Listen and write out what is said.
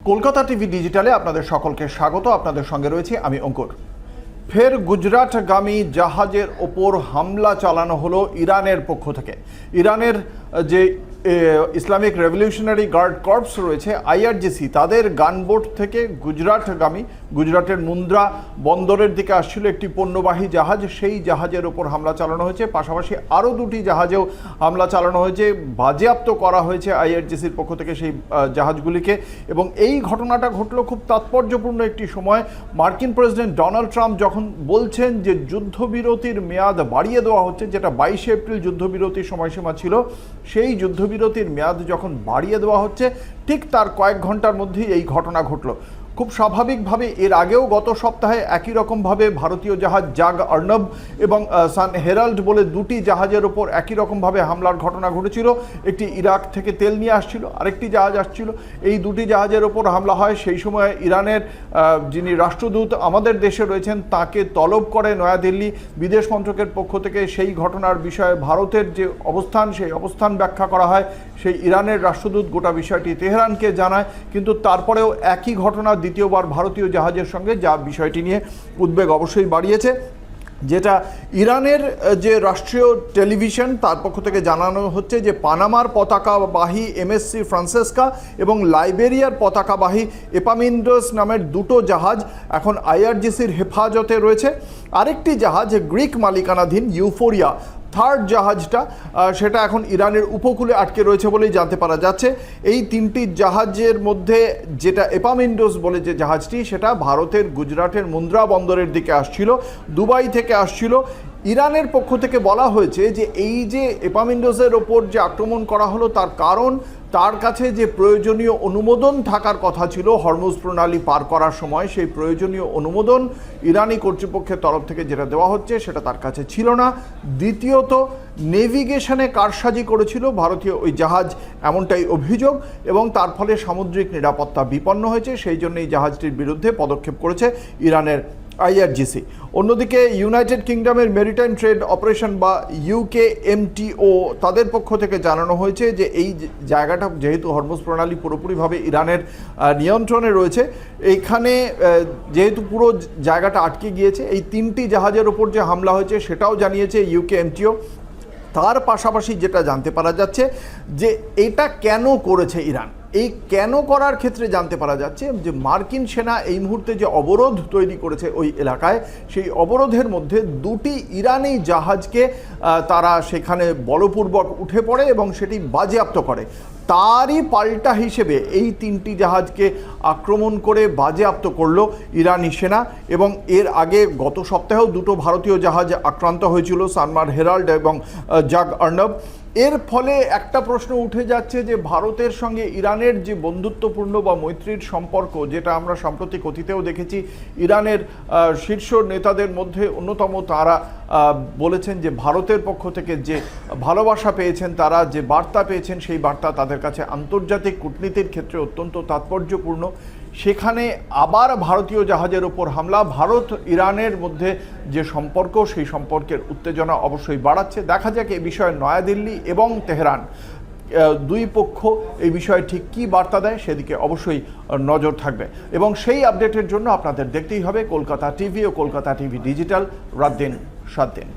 Kolkata TV ডিজিটালে আপনাদের সকলকে স্বাগত। আপনাদের সঙ্গে রয়েছে আমি অঙ্কুর। ফের গুজরাটগামী জাহাজের ওপর হামলা চালানো হলো ইরানের পক্ষ থেকে। ইরানের যে ইসলামিক রেভলিউশনারি গার্ড কর্পস রয়েছে আইআরজিসি, তাদের গানবোট থেকে গুজরাটগামী গুজরাটের মুন্দ্রা বন্দরের দিকে আসছিল একটি পণ্যবাহী জাহাজ। সেই জাহাজের ওপর হামলা চালানো হয়েছে। পাশাপাশি আরও দুটি জাহাজেও হামলা চালানো হয়েছে, বাজেয়াপ্ত করা হয়েছে আইআরজিসির পক্ষ থেকে সেই জাহাজগুলিকে। এবং এই ঘটনাটা ঘটলো খুব তাৎপর্যপূর্ণ একটি সময়। মার্কিন প্রেসিডেন্ট ডোনাল্ড ট্রাম্প যখন বলছেন যে যুদ্ধবিরতির মেয়াদ বাড়িয়ে দেওয়া হচ্ছে, যেটা 22 এপ্রিল যুদ্ধবিরতির সময়সীমা ছিল, সেই যুদ্ধবিরতির মেয়াদ যখন বাড়িয়ে দেওয়া হচ্ছে, ঠিক তার কয়েক ঘন্টার মধ্যেই এই ঘটনা ঘটল। খুব স্বাভাবিকভাবে এর আগেও গত সপ্তাহে একই রকমভাবে ভারতীয় জাহাজ জাগ অর্ণব এবং সান হেরাল্ড বলে দুটি জাহাজের ওপর একই রকমভাবে হামলার ঘটনা ঘটেছিল। একটি ইরাক থেকে তেল নিয়ে আসছিল, আরেকটি জাহাজ আসছিল। এই দুটি জাহাজের ওপর হামলা হয়। সেই সময় ইরানের যিনি রাষ্ট্রদূত আমাদের দেশে রয়েছেন, তাকে তলব করে নয়াদিল্লি বিদেশ মন্ত্রকের পক্ষ থেকে। সেই ঘটনার বিষয়ে ভারতের যে অবস্থান, সেই অবস্থান ব্যাখ্যা করা হয়। সেই ইরানের রাষ্ট্রদূত গোটা বিষয়টি তেহরানকে জানায়। কিন্তু তারপরেও একই ঘটনা দ্বিতীয়বার ভারতীয় জাহাজের সঙ্গে, যা বিষয়টি নিয়ে উদ্বেগ অবশ্যই বাড়িয়েছে। যেটা ইরানের যে রাষ্ট্রীয় টেলিভিশন, তার পক্ষ থেকে জানানো হচ্ছে যে পানামার পতাকাবাহী এমএসসি ফ্রান্সেসকা এবং লাইবেরিয়ার পতাকাবাহী এপামিন্ডোস নামের দুটো জাহাজ এখন আইআরজিসির হেফাজতে রয়েছে। আরেকটি জাহাজ গ্রিক মালিকানাধীন ইউফোরিয়া, থার্ড জাহাজটা, সেটা এখন ইরানের উপকূলে আটকে রয়েছে বলেই জানতে পারা যাচ্ছে। এই তিনটি জাহাজের মধ্যে যেটা এপামিন্ডোস বলে যে জাহাজটি, সেটা ভারতের গুজরাটের মুন্দ্রা বন্দরের দিকে আসছিল, দুবাই থেকে আসছিল। ইরানের পক্ষ থেকে বলা হয়েছে যে এই যে এপামিন্ডোসের ওপর যে আক্রমণ করা হলো, তার কারণ তার কাছে যে প্রয়োজনীয় অনুমোদন থাকার কথা ছিল হরমুজ প্রণালী পার করার সময়, সেই প্রয়োজনীয় অনুমোদন ইরানি কর্তৃপক্ষের তরফ থেকে যেটা দেওয়া হচ্ছে, সেটা তার কাছে ছিল না। দ্বিতীয়ত, নেভিগেশনে কারসাজি করেছিল ভারতীয় ওই জাহাজ, এমনটাই অভিযোগ, এবং তার ফলে সামুদ্রিক নিরাপত্তা বিপন্ন হয়েছে। সেই জন্য এই জাহাজটির বিরুদ্ধে পদক্ষেপ করেছে ইরানের আইআরজিসি। অন্যদিকে ইউনাইটেড কিংডমের মেরিটাইম ট্রেড অপারেশন বা ইউকেএমটিও, তাদের পক্ষ থেকে জানানো হয়েছে যে এই জায়গাটা যেহেতু হরমুজ প্রণালী পুরোপুরিভাবে ইরানের নিয়ন্ত্রণে রয়েছে, এইখানে যেহেতু পুরো জায়গাটা আটকে গিয়েছে, এই তিনটি জাহাজের ওপর যে হামলা হয়েছে সেটাও জানিয়েছে ইউকেএমটিও। তার পাশাপাশি যেটা জানতে পারা যাচ্ছে যে এটা কেন করেছে ইরান, এই কেন করার ক্ষেত্রে জানতে পারা যাচ্ছে যে মার্কিন সেনা এই মুহূর্তে যে অবরোধ তৈরি করেছে ওই এলাকায়, সেই অবরোধের মধ্যে দুটি ইরানি জাহাজকে তারা সেখানে বলপূর্বক উঠে পড়ে এবং সেটি বাজেয়াপ্ত করে। তারই পাল্টা হিসেবে এই তিনটি জাহাজকে আক্রমণ করে বাজেয়াপ্ত করলো ইরানি সেনা। এবং এর আগে গত সপ্তাহেও দুটো ভারতীয় জাহাজ আক্রান্ত হয়েছিল, সানমার হেরাল্ড এবং জাগ অর্ণব। এর ফলে একটা প্রশ্ন উঠে যাচ্ছে যে ভারতের সঙ্গে ইরানের যে বন্ধুত্বপূর্ণ বা মৈত্রীর সম্পর্ক, যেটা আমরা সাম্প্রতিক অতীতেও দেখেছি, ইরানের শীর্ষ নেতাদের মধ্যে অন্যতম, তারা বলেছেন যে ভারতের পক্ষ থেকে যে ভালোবাসা পেয়েছেন, তারা যে বার্তা পেয়েছেন, সেই বার্তা তাদের কাছে আন্তর্জাতিক কূটনীতির ক্ষেত্রে অত্যন্ত তাৎপর্যপূর্ণ। সেখানে আবার ভারতীয় জাহাজের ওপর হামলা ভারত ইরানের মধ্যে যে সম্পর্ক, সেই সম্পর্কের উত্তেজনা অবশ্যই বাড়াচ্ছে। দেখা যাক এই বিষয়ে নয়াদিল্লি এবং তেহরান দুই পক্ষ এই বিষয়ে ঠিক কী বার্তা দেয়, সেদিকে অবশ্যই নজর থাকবে। এবং সেই আপডেটের জন্য আপনাদের দেখতেই হবে কলকাতা টিভি ও কলকাতা টিভি ডিজিটাল, রাত দিন 7 দিন।